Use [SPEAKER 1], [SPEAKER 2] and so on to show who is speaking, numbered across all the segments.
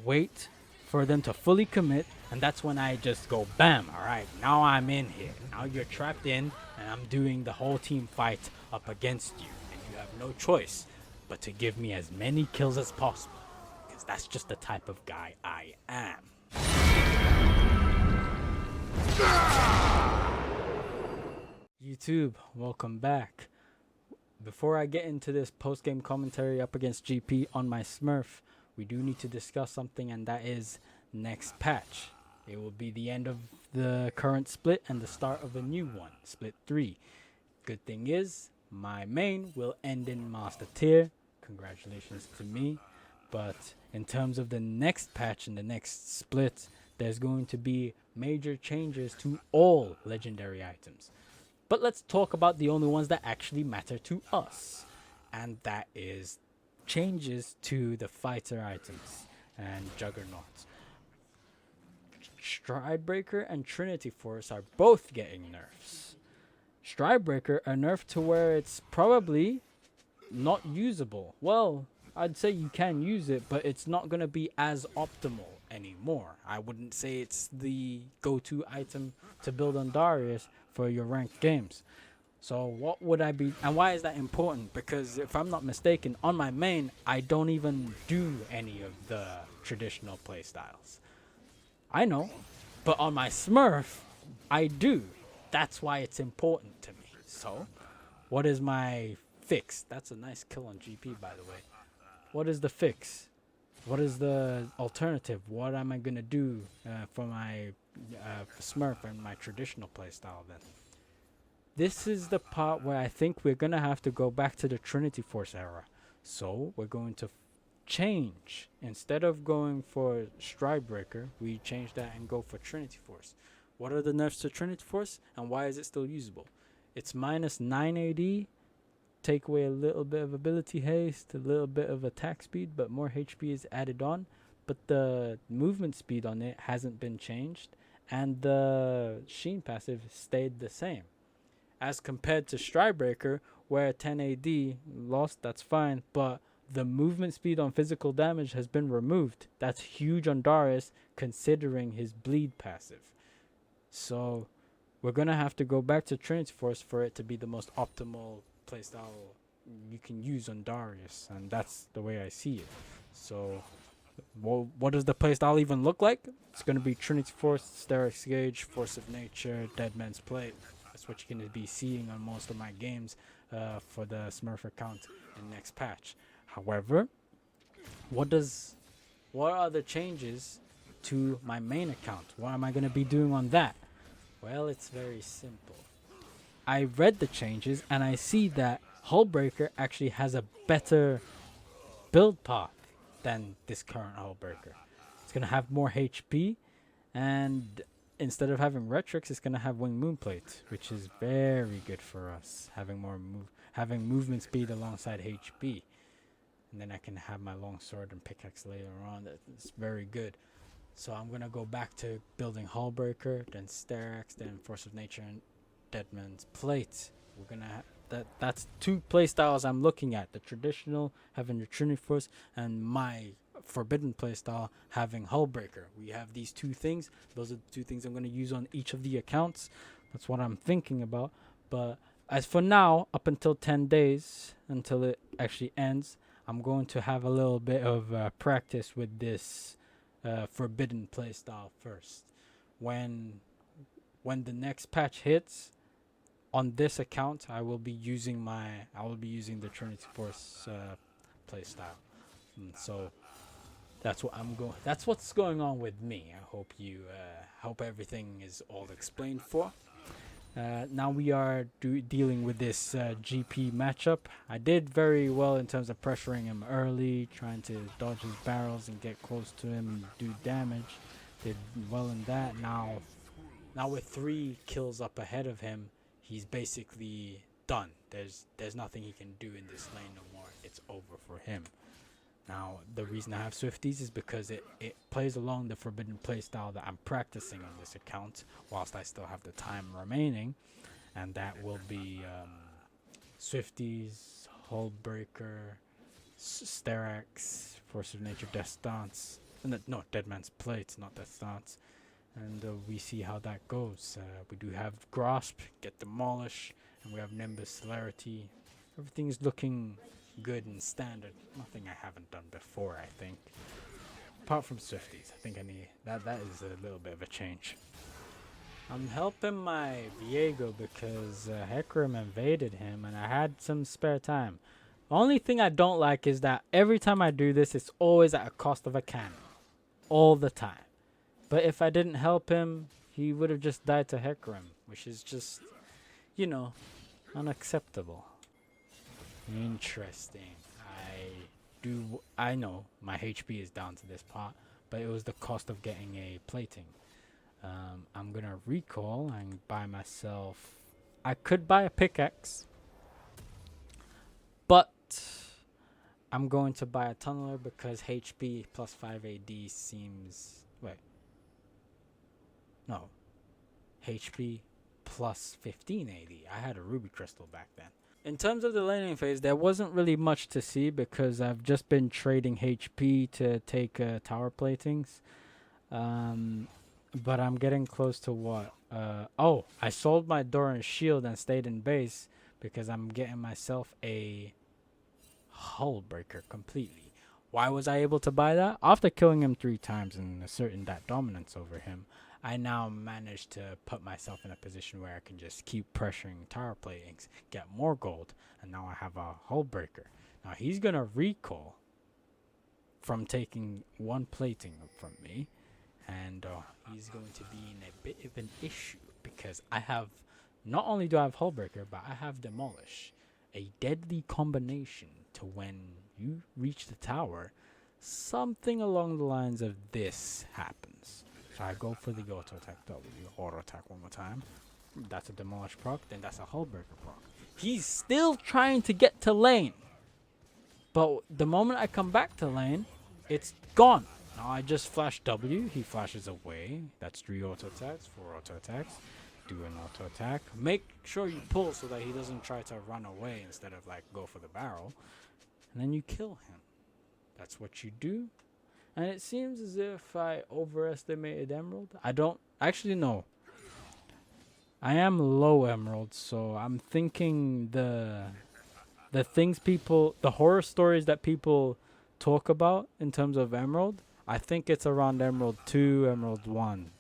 [SPEAKER 1] wait for them to fully commit, and that's when I just go bam. All right, now I'm in here. Now you're trapped in, and I'm doing the whole team fight up against you, and you have no choice but to give me as many kills as possible, because that's just the type of guy I am. YouTube, welcome back. Before I get into this post-game commentary up against GP on my Smurf, we do need to discuss something, and that is next patch. It will be the end of the current split and the start of a new one, split 3. Good thing is, my main will end in Master Tier. Congratulations to me. But in terms of the next patch and the next split, there's going to be major changes to all legendary items. But let's talk about the only ones that actually matter to us. And that is changes to the fighter items and juggernauts. Stridebreaker and Trinity Force are both getting nerfs. Stridebreaker are nerfed to where it's probably not usable. Well, I'd say you can use it, but it's not going to be as optimal anymore. I wouldn't say it's the go-to item to build on Darius for your ranked games. So what would I be, and why is that important? Because if I'm not mistaken, on my main, I don't even do any of the traditional playstyles. I know, but on my Smurf, I do. That's why it's important to me. So, what is my fix? That's a nice kill on GP, by the way. What is the fix? What is the alternative? What am I going to do for my Smurf and my traditional playstyle then? This is the part where I think we're going to have to go back to the Trinity Force era. So we're going to change. Instead of going for Stridebreaker, we change that and go for Trinity Force. What are the nerfs to Trinity Force and why is it still usable? It's minus 9 AD, take away a little bit of ability haste, a little bit of attack speed, but more HP is added on. But the movement speed on it hasn't been changed, and the Sheen passive stayed the same. As compared to Stridebreaker, where 10 AD lost, that's fine, but the movement speed on physical damage has been removed. That's huge on Darius, considering his bleed passive. So we're going to have to go back to Trinity Force for it to be the most optimal playstyle you can use on Darius, and that's the way I see it. So what does the playstyle even look like? It's going to be Trinity Force, Sterix Gauge, Force of Nature, Dead Man's Plate. That's what you're going to be seeing on most of my games for the Smurf account in next patch. However, what are the changes to my main account? What am I going to be doing on that? Well, it's very simple. I read the changes and I see that Hullbreaker actually has a better build path than this current Hullbreaker. It's going to have more HP, and instead of having Retrix, it's going to have Wing Moonplate, which is very good for us, having movement speed alongside HP. And then I can have my longsword and pickaxe later on. It's very good. So I'm going to go back to building Hullbreaker, then Sterix, then Force of Nature, and Deadman's Plate. We're going to that's two playstyles I'm looking at. The traditional, having the Trinity Force, and my forbidden playstyle, having Hullbreaker. We have these two things. Those are the two things I'm going to use on each of the accounts. That's what I'm thinking about. But as for now, up until 10 days, until it actually ends, I'm going to have a little bit of practice with this forbidden playstyle first. When the next patch hits, on this account, I will be using the Trinity Force playstyle. So that's what's going on with me. I hope everything is all explained for. Now we are dealing with this GP matchup. I did very well in terms of pressuring him early, trying to dodge his barrels and get close to him and do damage. Did well in that. Now with 3 kills up ahead of him, he's basically done. There's nothing he can do in this lane no more. It's over for him. Now, the reason I have Swifties is because it plays along the forbidden playstyle that I'm practicing on this account whilst I still have the time remaining. And that will be Swifties, Hullbreaker, Sterix, Force of Nature, Death Stance, No, Dead Man's Plates, not Death Starts. And we see how that goes. We do have Grasp, get demolished, and we have Nimbus Celerity. Everything is looking good and standard. Nothing I haven't done before, I think. Apart from Swifties, I think I need that. That is a little bit of a change. I'm helping my Viego because Hecarim invaded him, and I had some spare time. The only thing I don't like is that every time I do this, it's always at a cost of a cannon. All the time. But if I didn't help him, he would have just died to Hecarim, which is just, you know, unacceptable. Interesting. I know my HP is down to this part, but it was the cost of getting a plating. I'm gonna recall and buy myself. I could buy a pickaxe, but I'm going to buy a tunneler because HP plus 5 AD seems. Wait. No. HP plus 15 AD. I had a ruby crystal back then. In terms of the laning phase, there wasn't really much to see because I've just been trading HP to take tower platings. But I'm getting close to what? Oh, I sold my Dyrone shield and stayed in base because I'm getting myself a hull breaker completely. Why was I able to buy that? After killing him 3 times and asserting that dominance over him, I now managed to put myself in a position where I can just keep pressuring tower platings, get more gold, and now I have a hull breaker. Now he's going to recall from taking 1 plating from me, and he's going to be in a bit of an issue because I have, not only do I have hull breaker, but I have demolish, a deadly combination to when you reach the tower, something along the lines of this happens. So I go for the auto attack W, auto attack one more time. That's a demolish proc, then that's a hull breaker proc. He's still trying to get to lane, but the moment I come back to lane, it's gone. Now I just flash W, he flashes away. That's 3 auto attacks, 4 auto attacks. Do an auto attack. Make sure you pull so that he doesn't try to run away instead of like go for the barrel. And then you kill him. That's what you do. And it seems as if I overestimated Emerald. I don't actually know. I am low Emerald, so I'm thinking the things people, the horror stories that people talk about in terms of Emerald, I think it's around Emerald 2, Emerald 1.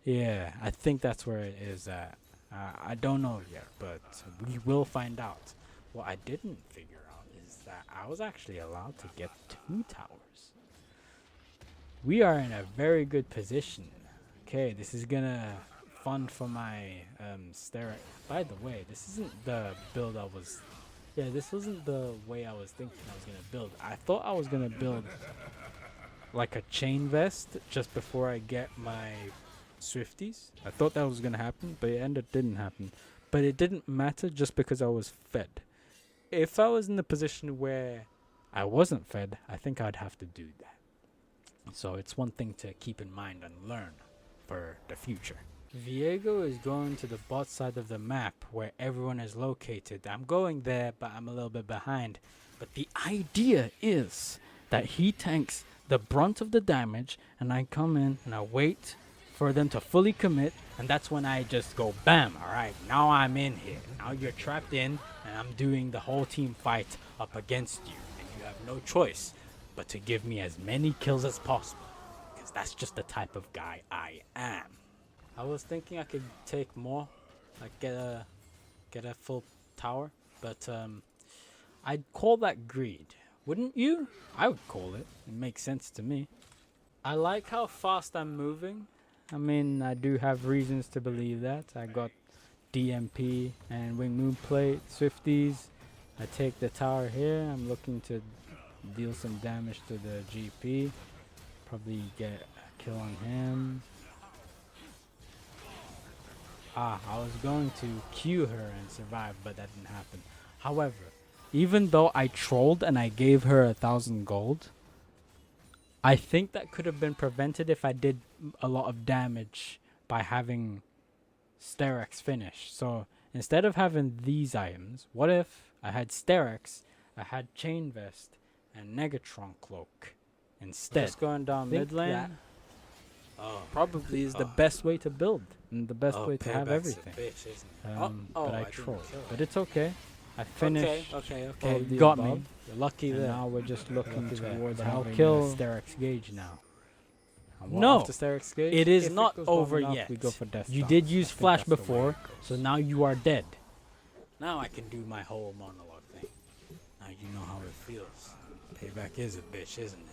[SPEAKER 1] Yeah, I think that's where it is at. I don't know yet, but we will find out. What I didn't figure out is that I was actually allowed to get 2 towers. We are in a very good position. Okay, this is gonna fun for my Sterek. By the way, this isn't the build I was. Yeah, this wasn't the way I was thinking I was gonna build. I thought I was gonna build like a chain vest just before I get my Swifties. I thought that was gonna happen, but it didn't happen. But it didn't matter just because I was fed. If I was in the position where I wasn't fed, I think I'd have to do that. So it's one thing to keep in mind and learn for the future. Viego is going to the bot side of the map where everyone is located. I'm going there, but I'm a little bit behind. But the idea is that he tanks the brunt of the damage, and I come in and I wait for them to fully commit, and that's when I just go bam. Alright, now I'm in here. Now you're trapped in, and I'm doing the whole team fight up against you, and you have no choice but to give me as many kills as possible, because that's just the type of guy I am. I was thinking I could take more, like get a full tower, but I'd call that greed. Wouldn't you? I would call it. It makes sense to me. I like how fast I'm moving. I mean, I do have reasons to believe that. I got DMP and Wing Moon Plate, Swifties. I take the tower here. I'm looking to deal some damage to the GP. Probably get a kill on him. I was going to Q her and survive, but that didn't happen. However, even though I trolled and I gave her 1,000 gold, I think that could have been prevented if I did a lot of damage by having Sterex finish. So instead of having these items, what if I had Sterex, I had Chain Vest, and Negatron Cloak, instead. Just going down mid lane probably is the best way to build and the best way to have everything.
[SPEAKER 2] Bitch, isn't it?
[SPEAKER 1] But I trolled. But it's okay. I finished.
[SPEAKER 2] Okay.
[SPEAKER 1] You got me.
[SPEAKER 2] You're lucky
[SPEAKER 1] And
[SPEAKER 2] there.
[SPEAKER 1] now we're just looking towards
[SPEAKER 2] I'll
[SPEAKER 1] having
[SPEAKER 2] kill
[SPEAKER 1] Steric's Gauge now.
[SPEAKER 2] No,
[SPEAKER 1] After Steric's Gauge,
[SPEAKER 2] it is
[SPEAKER 1] if
[SPEAKER 2] not
[SPEAKER 1] goes
[SPEAKER 2] over
[SPEAKER 1] long enough,
[SPEAKER 2] yet.
[SPEAKER 1] We go for Death
[SPEAKER 2] You
[SPEAKER 1] Star.
[SPEAKER 2] did use
[SPEAKER 1] I think
[SPEAKER 2] Flash
[SPEAKER 1] that's the way
[SPEAKER 2] before,
[SPEAKER 1] it goes.
[SPEAKER 2] so now you are dead. Now I can do my whole monologue thing. Now you know how it feels. Payback is a bitch, isn't it?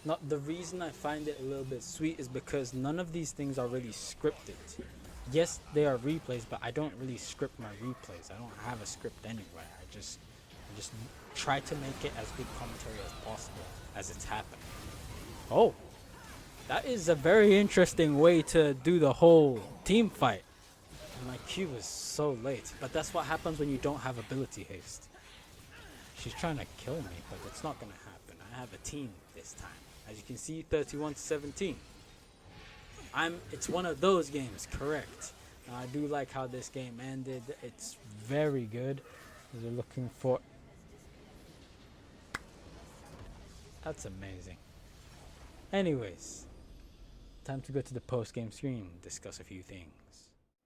[SPEAKER 2] Not the reason I find it a little bit sweet is because none of these things are really scripted. Yes, they are replays, but I don't really script my replays. I don't have a script anywhere. I just try to make it as good commentary as possible as it's happening. Oh, that is a very interesting way to do the whole team fight. And my Q is so late, but that's what happens when you don't have ability haste. She's trying to kill me, but it's not gonna happen. I have a team this time. As you can see, 31-17. It's one of those games, correct. Now, I do like how this game ended. It's very good.
[SPEAKER 1] They're looking for.
[SPEAKER 2] That's amazing. Anyways, time to go to the post-game screen, discuss a few things.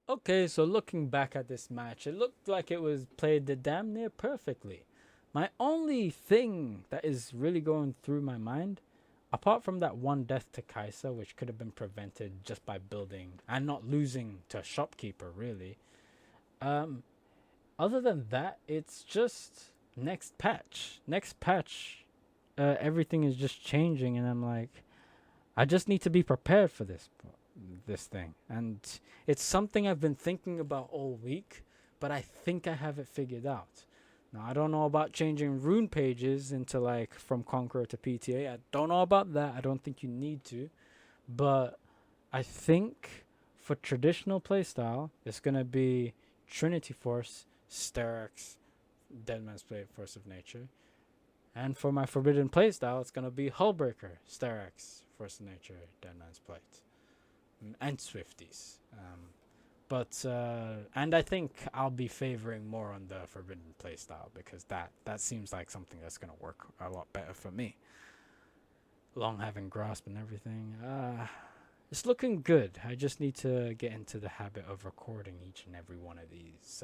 [SPEAKER 1] Okay, so looking back at this match, it looked like it was played damn near perfectly. My only thing that is really going through my mind, apart from that one death to Kaisa, which could have been prevented just by building and not losing to a shopkeeper, really. Other than that, it's just next patch. Next patch, everything is just changing, and I'm like, I just need to be prepared for this thing. And it's something I've been thinking about all week, but I think I have it figured out. Now, I don't know about changing rune pages into like from Conqueror to PTA. I don't know about that. I don't think you need to. But I think for traditional playstyle, it's going to be Trinity Force, Sterix, Deadman's Blade, Force of Nature. And for my forbidden playstyle, it's going to be Hullbreaker, Sterix, Force of Nature, Deadman's Blade. And Swifties. And I think I'll be favoring more on the forbidden playstyle because that seems like something that's going to work a lot better for me. Long having grasp and everything. It's looking good. I just need to get into the habit of recording each and every one of these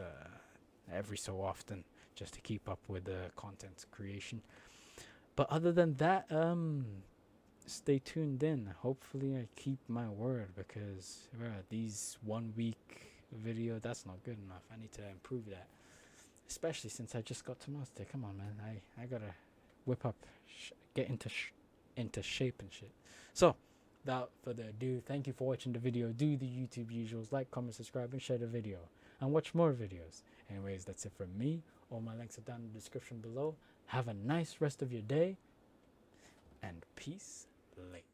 [SPEAKER 1] every so often just to keep up with the content creation. But other than that, stay tuned in. Hopefully I keep my word because these 1 week video, that's not good enough. I need to improve that, especially since I just got to master. Come on, man. I gotta whip up, get into shape and shit. So without further ado, thank you for watching the video. Do the YouTube usuals, like, comment, subscribe, and share the video, and watch more videos. Anyways, that's it from me. All my links are down in the description below. Have a nice rest of your day, and peace late.